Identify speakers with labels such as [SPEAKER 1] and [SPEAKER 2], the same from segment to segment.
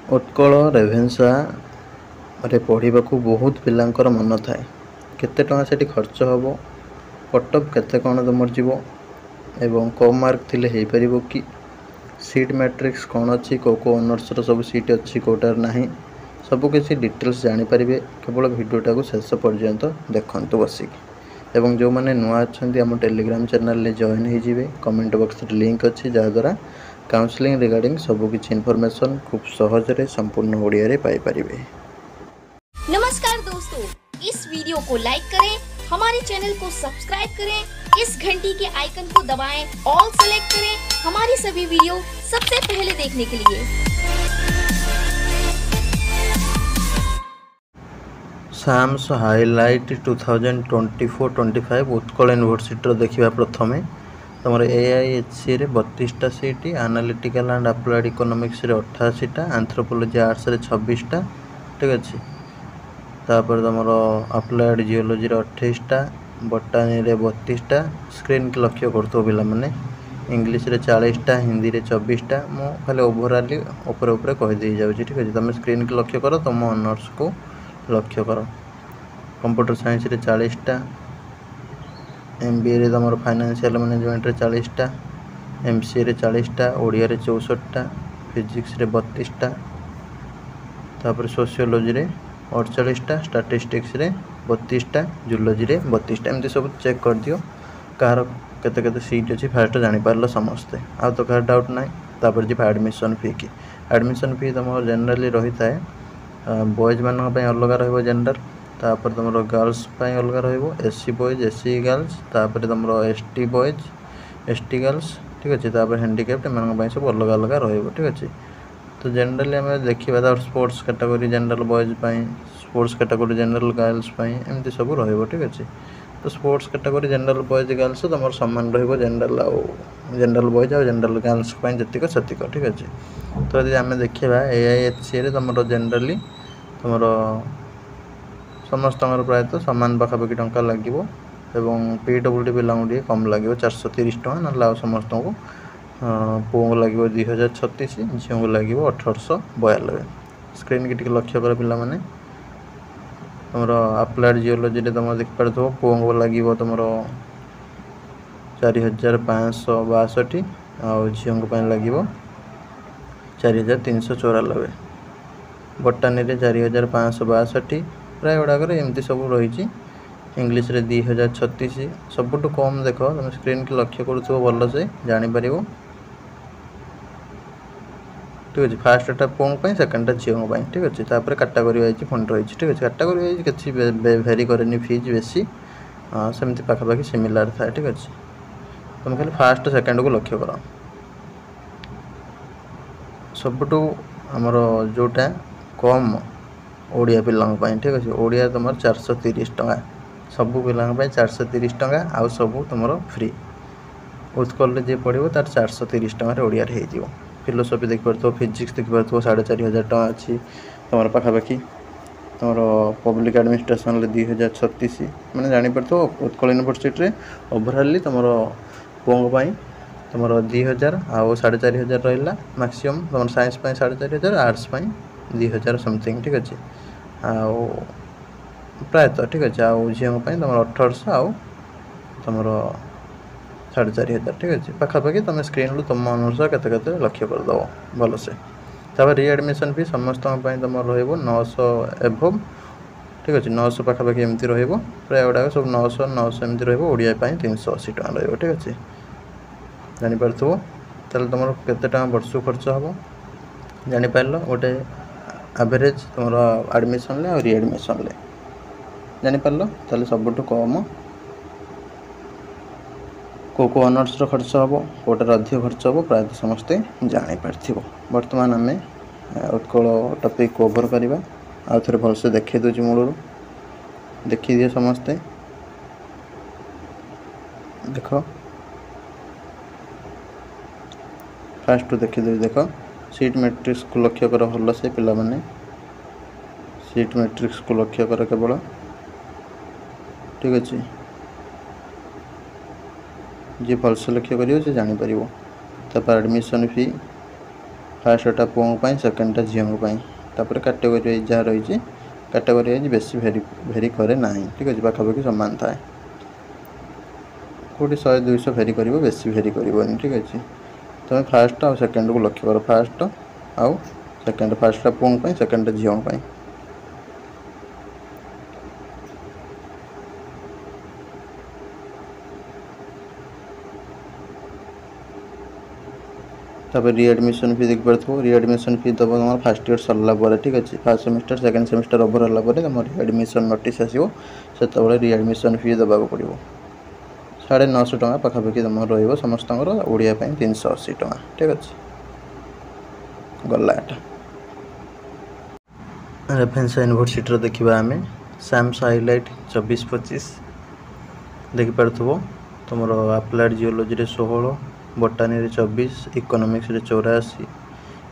[SPEAKER 1] उत्कल रेभेन्सा रे पढ़ाक बहुत पिलांकर मन थाए केते टंका सेठी खर्च हम कटअप केते कौन तुम जीव एवं कम मार्क थिले हो पारिबो कि सीट मैट्रिक्स कौन अच्छी को ऑनर्स सब सीट अच्छी कोटार नहीं सबकिछि डिटेल्स जानीपारे केवल भिडियोटा को शेष पर्यंत देखते बसिक एवं जो मैंने नुआ अच्छा आम टेलीग्राम चैनल जॉइन हो कमेंट बॉक्स लिंक अच्छी जहाद्वारा काउंसलिंग रिगार्डिंग सबकिछि इनफॉरमेशन खूब सहजरे संपूर्ण ओडिया रे पाई परिबे।
[SPEAKER 2] नमस्कार दोस्तों, इस वीडियो को लाइक करें, हमारे चैनल को सब्सक्राइब करें, इस घंटी के आइकन को दबाएं, ऑल सेलेक्ट करें हमारी सभी वीडियो सबसे पहले देखने के लिए।
[SPEAKER 1] साम्स हाइलाइट 2024-25 उत्कल यूनिवर्सिटी देखा प्रथमे तुम AIHC रे 32टा seat, analytical and applied economics रे 88टा, एंथ्रोपोलॉजी आर्ट्स रे 26टा, ठीक अच्छे। तापर तुम अप्लाइड जियोलॉजी रे 28टा, बटानी रे 32टा, स्क्रीन के लक्ष्य करते पिला माने, इंग्लिश रे 40टा, हिंदी रे 24टा। मु खाली ओवरऑल ऊपर ऊपर कहीदे जाऊँ, ठीक अच्छे। तुम स्क्रीन के लक्ष्य कर, तुम ऑनर्स को लक्ष्य कर। कंप्यूटर साइंस रे 40टा, MBA रे तुम फाइनेंशियल मैनेजमेंट रे 40टा, MCA रे 40टा, ओडिया रे 64टा, फिजिक्स रे 32टा, तापर सोशियोलॉजी रे 48टा, स्टैटिस्टिक्स रे 32टा, जूलॉजी रे 32टा। एमती सब चेक कर दियो कार केते केते सीट अछि फास्ट जानि पारलो समस्ते, आ तो कार डाउट नाही। तापर जी एडमिशन फी की एडमिशन फी तुम जनरली रही थाए बॉयज मान पे अलग रहइबो जनरल, तापर तुम गर्ल्स पे अलग रहिबो SC बॉयज SC गर्ल्स, तापर तुम ST बॉयज ST गर्ल्स, ठीक अच्छे। तापर हैंडिकैप्ड मान सब अलग अलग रहिबो, ठीक अच्छे। तो जनरली आम देखा स्पोर्ट्स कैटेगरी जनरल बॉयज पाई, स्पोर्ट्स कैटेगरी जनरल गर्ल्स पाई, एमती सब रहिबो, ठीक अच्छे। तो sports category general boys girls तुम सामान रहिबो जनरल जनरल बॉयज आ जनरल गर्ल्स पाई जतिक सेतिक, ठीक अच्छे। तो यदि आम देखा AIHC रे तुम जनरली तुम समस्त प्रायतः सामान पाखापाखि टंका लगे एवं PWD पिला कम लगे 430 टका ना समस्त को पुओं को लगे 2036, झील को लगे 1892। स्क्रीन की लक्ष्य कर पिला माने तुम अप्लाइड जियोलॉजी तुम देखिपार पुओं को लगे तुम 4562 आउ झील को लगे 4394। बटानी रे 4562 प्राय गुड़ाक एमती सब रही। इंग्लिश रे 2036 सबुठ कम देख तुम स्क्रीन के लक्ष्य करुव भल से जापर, ठीक अच्छे। फास्टा पुओं सेकेंडटा झील, ठीक अच्छे। तापर कैटेगरी वाइज फंड रही, ठीक अच्छे। कैटेगरी वाइज किसी भेरी करे फीज बेसी सेमती पाखापाखि सिमिलार थाए, ठीक अच्छे। तुम खाली फास्ट सेकेंड को लक्ष्य कर। सबुठू आमर जोटा कम ओडिया पिलांग पाई, ठीक अच्छे। ओडिया तुम 430 टका सबू पिलांग पाई 430 टका आउ सबू तुम फ्री। उत्कल जी पढ़ो तार 430 टकर ओडिया हो। फिलोसफी देखिपो, फिजिक्स देखिपो 4500 टका अच्छी तुम पाखापाखि। तुम पब्लिक एडमिनिस्ट्रेशन 2036 मैंने जापर उत्कल यूनिवर्सिटी ओभरअली तुम पुओं तुम 2000 आउ 4500 रहा मैक्सीम। तुम साइंस 4500, आर्ट्स 2000 समथिंग, ठीक अच्छे। आउ प्रायतः, ठीक अच्छे। आउ झील तुम 1800 आउ तुम 4500, ठीक अच्छे। पाखापाखि तुम स्क्रीन तुम अनुसार केते लक्ष्य करदे भल से। तापर रीएडमिशन फी समस्त तुम रहा 900 एभव, ठीक अच्छे। 900 पाखापाखि एमती रहा प्राय गुड़ाक सब 900 एमती रहा। ओडिया 380 टका रहा, ठीक अच्छे। जापर ताल तुम केते टका वर्ष खर्च हम जापर गोटे एवरेज तुम एडमिशन ले रीएडमिशन ले जापर ताल सबुठ कम को ऑनर्स खर्च हम कोटार अधिक खर्च हम प्रायतः समस्ते जापर। बर्तमान आम उत्कल टॉपिक को ओभर करवा आउ थे भलसे देखे दूसरी मूल देखी दिए समस्ते देख फास्ट देखी देख सीट मैट्रिक्स को लक्ष्य कर भल से पिला माने सीट मैट्रिक्स को लक्ष्य कर केवल, ठीक अच्छे। जी भलसे लक्ष्य कर जापर। तापर एडमिशन फी फास्टा पुओं सेकेंडटा झीओं तापर कैटेगरी वाइज जहाँ रही कैटेगरी वाइज बेसी भेरी करे ना ठीक अच्छे पाखापाखि सामान थाए कौटी 100-200 भेरी कर बेसी भेरी कर ठीक अच्छे तुम फास्ट आउ सेकेंड को लक्ष्य कर फास्ट आउ सेकेंड फास्टा पुओं सेकेंडटा झीओं तापर रीएडमिशन फी देख पार्थो रीएडमिशन फी दब तुम फास्ट इयर सरला ठीक अच्छे first semester second semester over होगा तुम रीएडमिशन नोटिस आसो से रीएडमिशन फी देवा पड़ो 950 टका पाखापाखि तुम रो समस्त ओडिया 380 टका ठीक अच्छे गला रेभेन्सा यूनिवर्सिटी देखा आम सैम्स हाइलाइट 24-25 देखिपो तुम applied geology 16 बोटानी 24 economics 84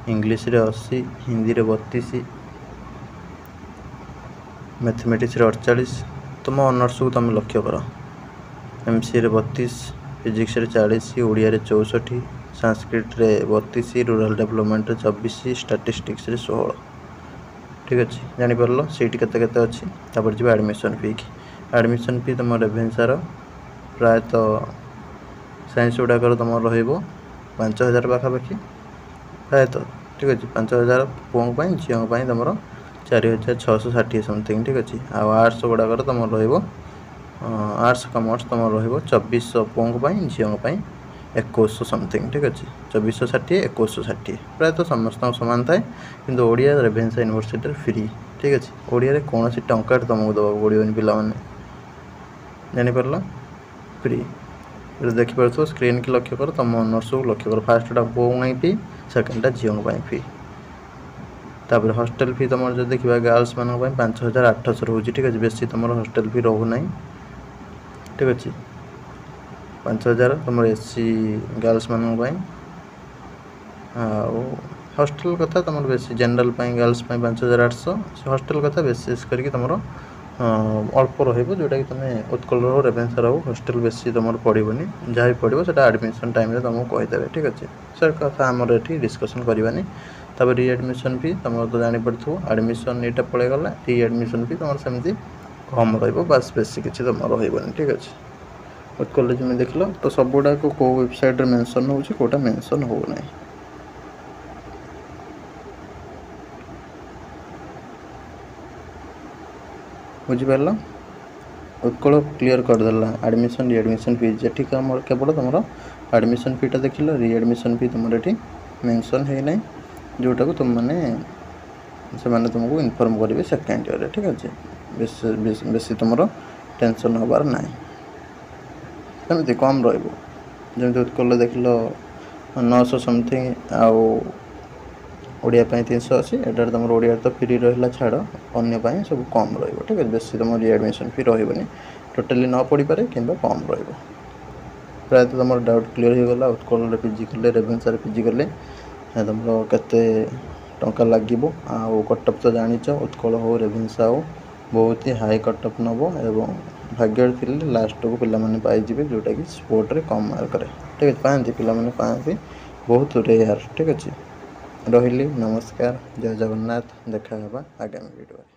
[SPEAKER 1] English 80 Hindi 32 mathematics 48 तुम ऑनर्स को तुम लक्ष्य कर MCA 32 physics 40 Odia 64 Sanskrit 32 rural development 24 statistics 16 ठीक अच्छे जापर सीट के अच्छी तापर जी एडमिशन फी की एडमिशन फी तुम रेभेन्सार प्रायतः साइंस गुड़ाक तुम रो 5000 पाखापाखि प्रायतः ठीक अच्छे 5000 पुओं झीओं तुम 4660 समथिंग ठीक अच्छे आर्ट्स गुड़ाक तुम रो आर्ट्स कॉमर्स तुम रो 2400 पुओं झीओं 2100 समथिंग ठीक अच्छे 2460 2160 प्रायतः समस्त सामान थाए कि ओडिया रेभेन्सा यूनिवर्सिटी फ्री ठीक अच्छे ओडिया कौन टंका तुमको दवा पड़ोनी पाने जापर फ्री देखिपो स्क्रीन की लक्ष्य कर तुम ऑनर्स को लक्ष्य कर फास्टा पुओं फी सेकेंडटा झीओं फी तापर हॉस्टल फी तुम जो देखा गर्ल्स मान 5800 रोचे ठीक अच्छे बेसी तुम हॉस्टल फी रोना ठीक अच्छे 5000 तुम एससी गर्ल्स मान हॉस्टल कथा तुम बेसी जनरल गर्ल्स 5800 हॉस्टल कथा बेसिस करके तुम अल्प रोटा कि तुम उत्कल रो रेभेन्सा रो हॉस्टल बेसी तुम पड़ोनी जहाँ भी पड़ो से एडमिशन टाइम तुमको कहीदेवे ठीक अच्छे सर कथा आमर ये डिस्कसन करवानी तब रीएडमिशन फी तुम तो जापो एडमिशन यहाँ पलैगला रीएडमिशन फी तुम सेमती कम रस बेसी किसी तुम रोनी ठीक अच्छे उत्कल जमी देख लो तो सब गुड़ाक कौ वेबसाइट मेंशन होटा मेंशन होना बुझिपार उत्कल क्लीयर करदेला एडमिशन रीएडमिशन फी जी केवल तुम एडमिशन फीटा देख लो रीएडमिशन फी तुम ये मेंशन है जोटा को तुम मैंने से तुमको इनफॉर्म करेंगे सेकेंड ईयर ठीक अच्छे बेसी तुम टेंशन हबार ना सेमती कम रमी उत्कल देख लो 900 समथिंग ओडिया 380 एटार तुम ओडिया तो फ्री रहा छाड़ अन्न सब कम ठीक है बेसी तुम रीएडमिशन फी रही टोटाली न पड़ पारे कि कम प्रायतः तुम डाउट क्लीयर हो गला उत्कल पीजी कले रेभेन्सा पीजी कले तुम केते टंका लगे कटअप तो जाच उत्कल हो रेभेन्सा हो बहुत ही हाई कटअप नब एवं भाग्य थी लास्ट को पिला पाइबे जोटा कि स्पोर्ट रे कम मार्क ठीक है पाती पाती बहुत रेयर ठीक अच्छे रही नमस्कार जय जगन्नाथ देखा आगामी वीडियो।